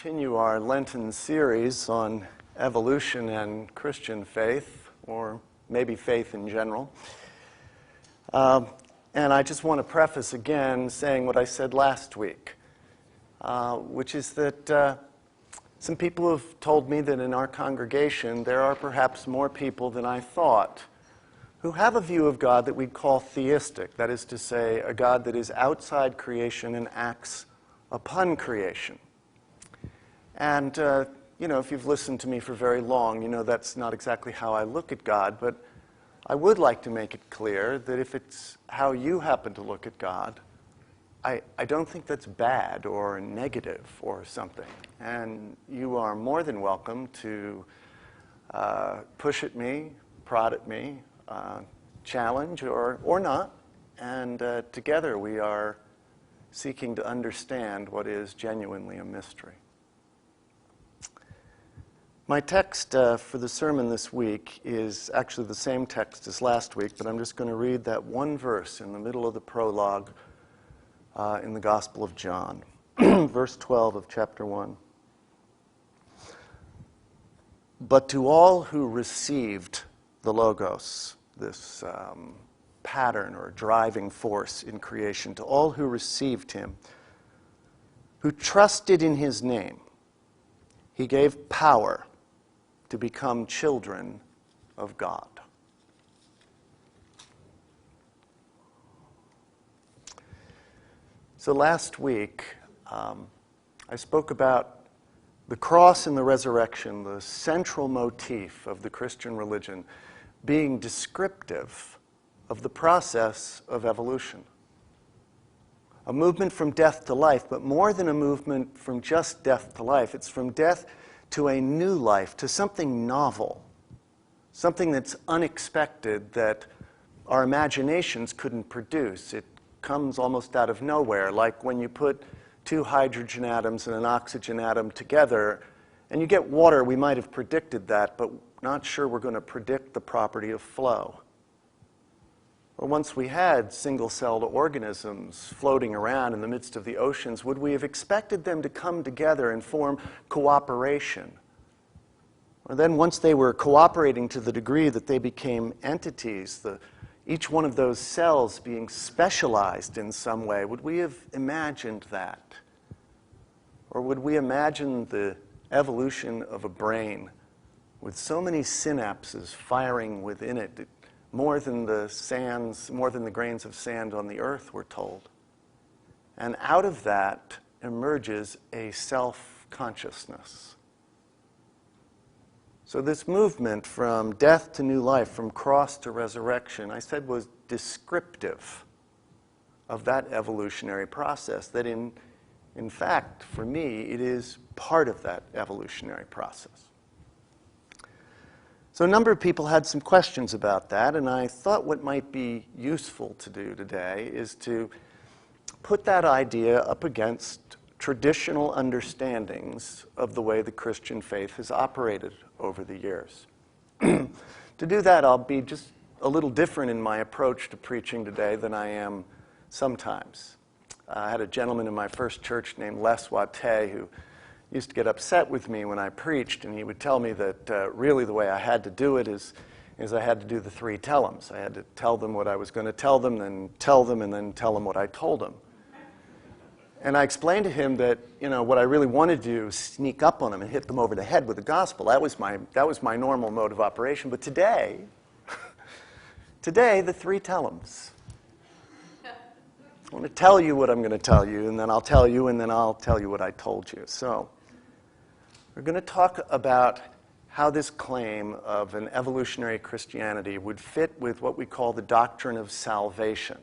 continue our Lenten series on evolution and Christian faith, or maybe faith in general. And I just want to preface again saying what I said last week, which is that some people have told me that in our congregation there are perhaps more people than I thought who have a view of God that we'd call theistic, that is to say, a God that is outside creation and acts upon creation. And, if you've listened to me for very long, you know that's not exactly how I look at God, but I would like to make it clear that if it's how you happen to look at God, I don't think that's bad or negative or something. And you are more than welcome to push at me, prod at me, challenge or not. And together we are seeking to understand what is genuinely a mystery. My text for the sermon this week is actually the same text as last week, but I'm just going to read that one verse in the middle of the prologue in the Gospel of John, verse 12 of chapter 1. But to all who received the Logos, this pattern or driving force in creation, to all who received him, who trusted in his name, he gave power to become children of God. So last week, I spoke about the cross and the resurrection, the central motif of the Christian religion, being descriptive of the process of evolution. A movement from death to life, but more than a movement from just death to life. It's from death to a new life, to something novel, something that's unexpected that our imaginations couldn't produce. It comes almost out of nowhere, like when you put two hydrogen atoms and an oxygen atom together, and you get water. We might have predicted that, but not sure we're going to predict the property of flow. Or once we had single-celled organisms floating around in the midst of the oceans, would we have expected them to come together and form cooperation? Or then once they were cooperating to the degree that they became entities, each one of those cells being specialized in some way, would we have imagined that? Or would we imagine the evolution of a brain with so many synapses firing within it, more than the grains of sand on the earth, we're told. And out of that emerges a self-consciousness. So this movement from death to new life, from cross to resurrection, I said was descriptive of that evolutionary process, that in fact, for me, it is part of that evolutionary process. So a number of people had some questions about that, and I thought what might be useful to do today is to put that idea up against traditional understandings of the way the Christian faith has operated over the years. To do that, I'll be just a little different in my approach to preaching today than I am sometimes. I had a gentleman in my first church named Les Wattet who used to get upset with me when I preached, and he would tell me that really the way I had to do it is I had to do the three tell-ems. I had to tell them what I was going to tell them, then tell them, and then tell them what I told them. And I explained to him that, what I really wanted to do was sneak up on them and hit them over the head with the gospel. That was my normal mode of operation. But today, the three tell-ems. I want to tell you what I'm going to tell you, and then I'll tell you, and then I'll tell you what I told you. So we're going to talk about how this claim of an evolutionary Christianity would fit with what we call the doctrine of salvation.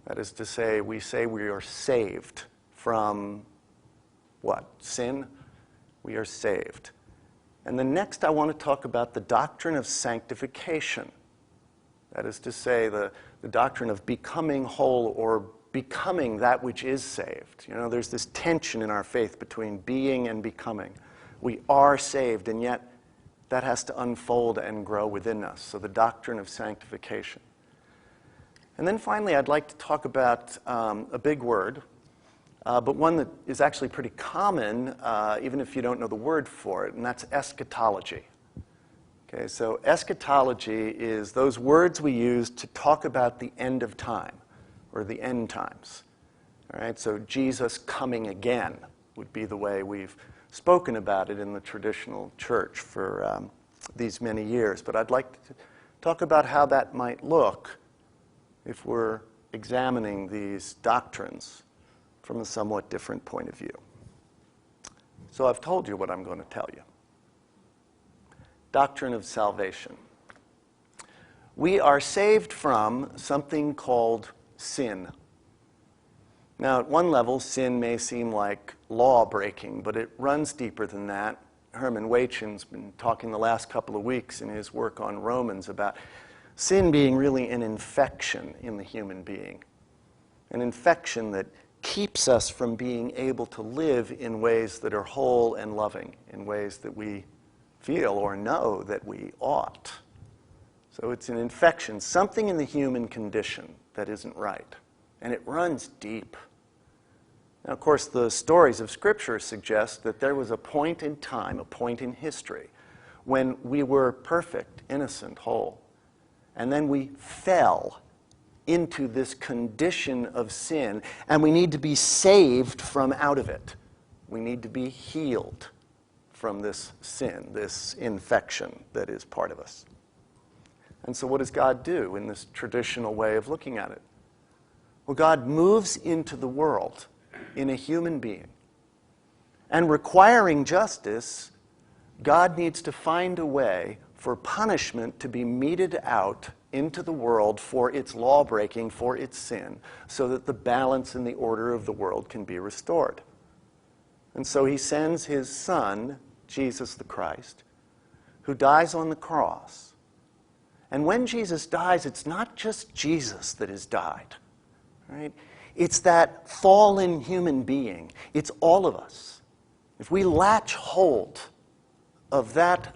That is to say we are saved from what? Sin? We are saved. And then next I want to talk about the doctrine of sanctification. That is to say the doctrine of becoming whole or becoming that which is saved. There's this tension in our faith between being and becoming. We are saved, and yet that has to unfold and grow within us. So the doctrine of sanctification. And then finally, I'd like to talk about a big word, but one that is actually pretty common, even if you don't know the word for it, and that's eschatology. Okay, so eschatology is those words we use to talk about the end of time, or the end times. All right, so Jesus coming again would be the way we've spoken about it in the traditional church for these many years. But I'd like to talk about how that might look if we're examining these doctrines from a somewhat different point of view. So I've told you what I'm going to tell you. Doctrine of salvation. We are saved from something called sin. Now, at one level, sin may seem like law-breaking, but it runs deeper than that. Herman Wachen's been talking the last couple of weeks in his work on Romans about sin being really an infection in the human being, an infection that keeps us from being able to live in ways that are whole and loving, in ways that we feel or know that we ought. So it's an infection, something in the human condition that isn't right, and it runs deep. Now, of course, the stories of Scripture suggest that there was a point in time, a point in history, when we were perfect, innocent, whole. And then we fell into this condition of sin, and we need to be saved from out of it. We need to be healed from this sin, this infection that is part of us. And so what does God do in this traditional way of looking at it? Well, God moves into the world in a human being. And requiring justice, God needs to find a way for punishment to be meted out into the world for its law-breaking, for its sin, so that the balance and the order of the world can be restored. And so he sends his Son, Jesus the Christ, who dies on the cross. And when Jesus dies, it's not just Jesus that has died, right? It's that fallen human being. It's all of us. If we latch hold of that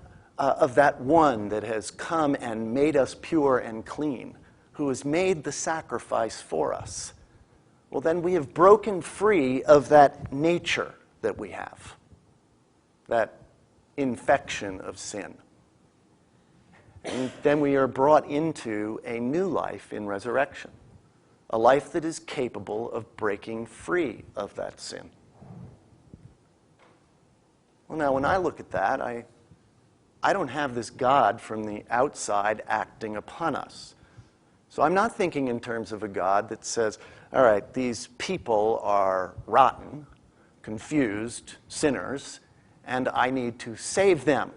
one that has come and made us pure and clean, who has made the sacrifice for us, well, then we have broken free of that nature that we have, that infection of sin. And then we are brought into a new life in resurrection, a life that is capable of breaking free of that sin. Well, now, when I look at that, I don't have this God from the outside acting upon us. So I'm not thinking in terms of a God that says, all right, these people are rotten, confused, sinners, and I need to save them.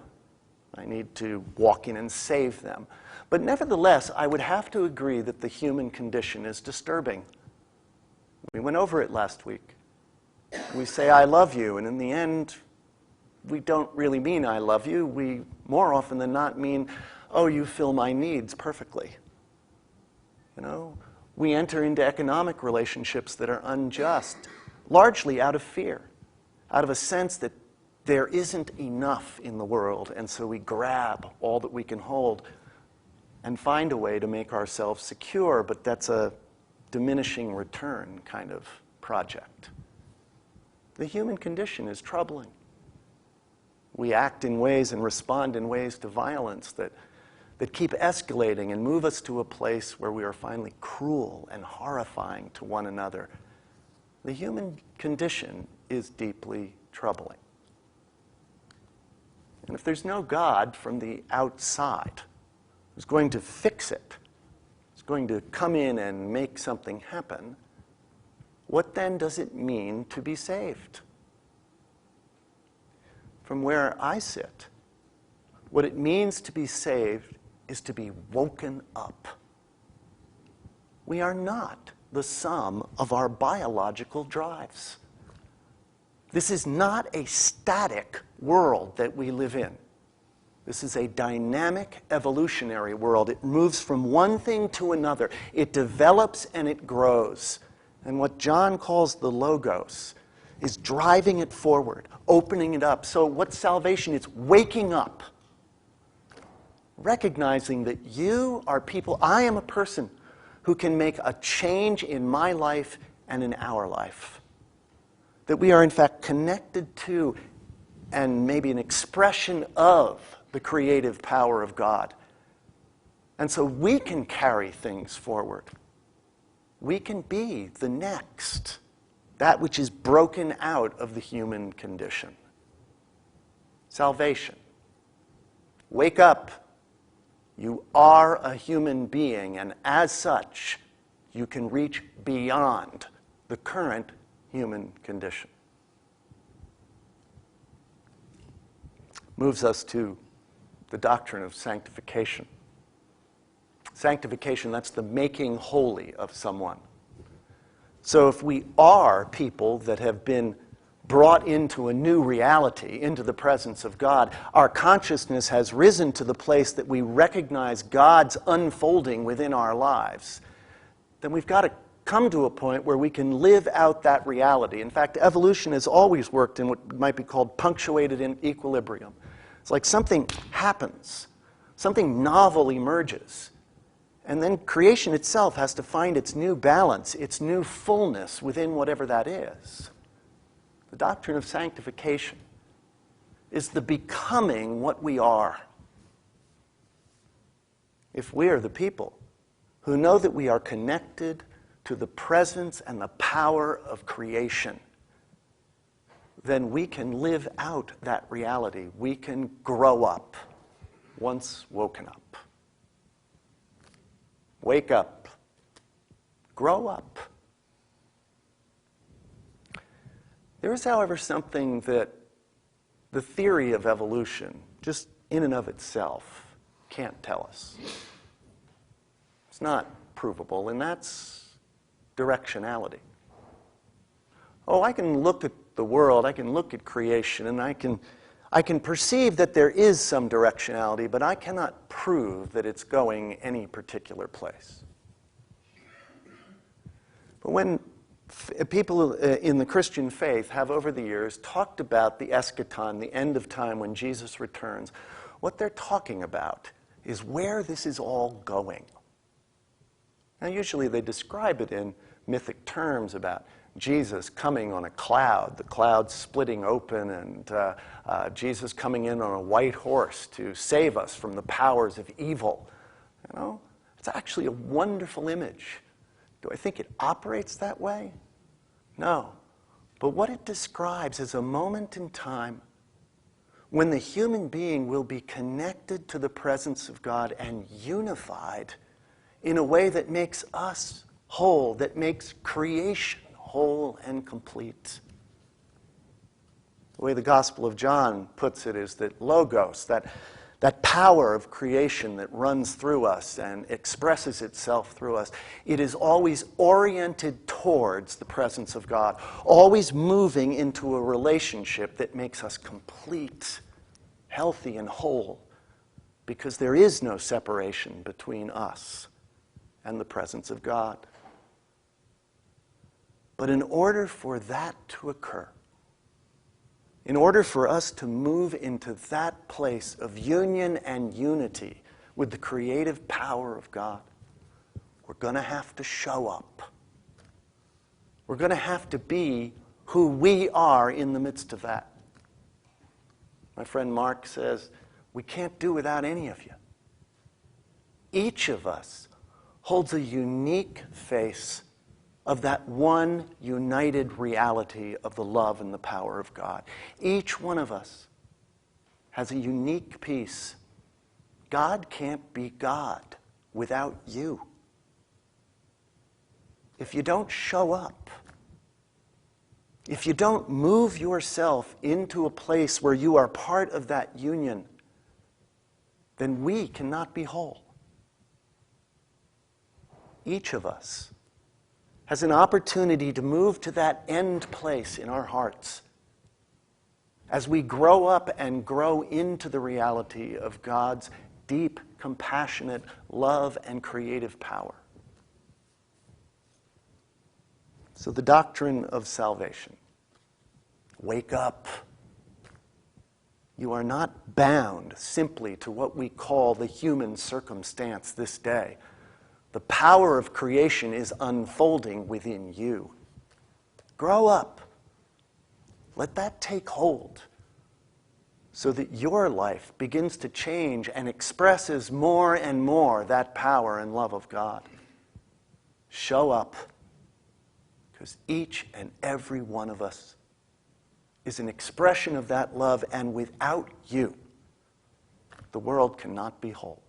I need to walk in and save them. But nevertheless, I would have to agree that the human condition is disturbing. We went over it last week. We say, I love you, and in the end, we don't really mean I love you. We, more often than not, mean, oh, you fill my needs perfectly. You know, we enter into economic relationships that are unjust, largely out of fear, out of a sense that there isn't enough in the world, and so we grab all that we can hold and find a way to make ourselves secure, but that's a diminishing return kind of project. The human condition is troubling. We act in ways and respond in ways to violence that keep escalating and move us to a place where we are finally cruel and horrifying to one another. The human condition is deeply troubling. And if there's no God from the outside who's going to fix it, who's going to come in and make something happen, what then does it mean to be saved? From where I sit, what it means to be saved is to be woken up. We are not the sum of our biological drives. This is not a static world that we live in. This is a dynamic, evolutionary world. It moves from one thing to another. It develops and it grows. And what John calls the Logos is driving it forward, opening it up. So what's salvation? It's waking up, recognizing that you are people. I am a person who can make a change in my life and in our life. that we are in fact connected to and maybe an expression of the creative power of God. And so we can carry things forward. We can be the next, that which is broken out of the human condition. Salvation. Wake up. You are a human being, and as such, you can reach beyond the current human condition. Moves us to the doctrine of sanctification. Sanctification, that's the making holy of someone. So if we are people that have been brought into a new reality, into the presence of God, our consciousness has risen to the place that we recognize God's unfolding within our lives, then we've got to come to a point where we can live out that reality. In fact, evolution has always worked in what might be called punctuated in equilibrium. It's like something happens, something novel emerges, and then creation itself has to find its new balance, its new fullness within whatever that is. The doctrine of sanctification is the becoming what we are. If we are the people who know that we are connected to the presence and the power of creation, then we can live out that reality. We can grow up once woken up. Wake up. Grow up. There is, however, something that the theory of evolution, just in and of itself, can't tell us. It's not provable, and that's directionality. Oh, I can look at the world, I can look at creation, and I can perceive that there is some directionality, but I cannot prove that it's going any particular place. But when people in the Christian faith have over the years talked about the eschaton, the end of time when Jesus returns, what they're talking about is where this is all going. Now, usually they describe it in mythic terms about Jesus coming on a cloud, the cloud splitting open, and Jesus coming in on a white horse to save us from the powers of evil. You know, it's actually a wonderful image. Do I think it operates that way? No. But what it describes is a moment in time when the human being will be connected to the presence of God and unified in a way that makes us whole, that makes creation whole and complete. The way the Gospel of John puts it is that Logos, that power of creation that runs through us and expresses itself through us, it is always oriented towards the presence of God, always moving into a relationship that makes us complete, healthy, and whole, because there is no separation between us and the presence of God. But in order for that to occur, in order for us to move into that place of union and unity with the creative power of God, we're going to have to show up. We're going to have to be who we are in the midst of that. My friend Mark says, we can't do without any of you. Each of us holds a unique face of that one united reality of the love and the power of God. Each one of us has a unique piece. God can't be God without you. If you don't show up, if you don't move yourself into a place where you are part of that union, then we cannot be whole. Each of us has an opportunity to move to that end place in our hearts as we grow up and grow into the reality of God's deep, compassionate love and creative power. So the doctrine of salvation. Wake up. You are not bound simply to what we call the human circumstance this day. The power of creation is unfolding within you. Grow up. Let that take hold so that your life begins to change and expresses more and more that power and love of God. Show up, because each and every one of us is an expression of that love, and without you, the world cannot be whole.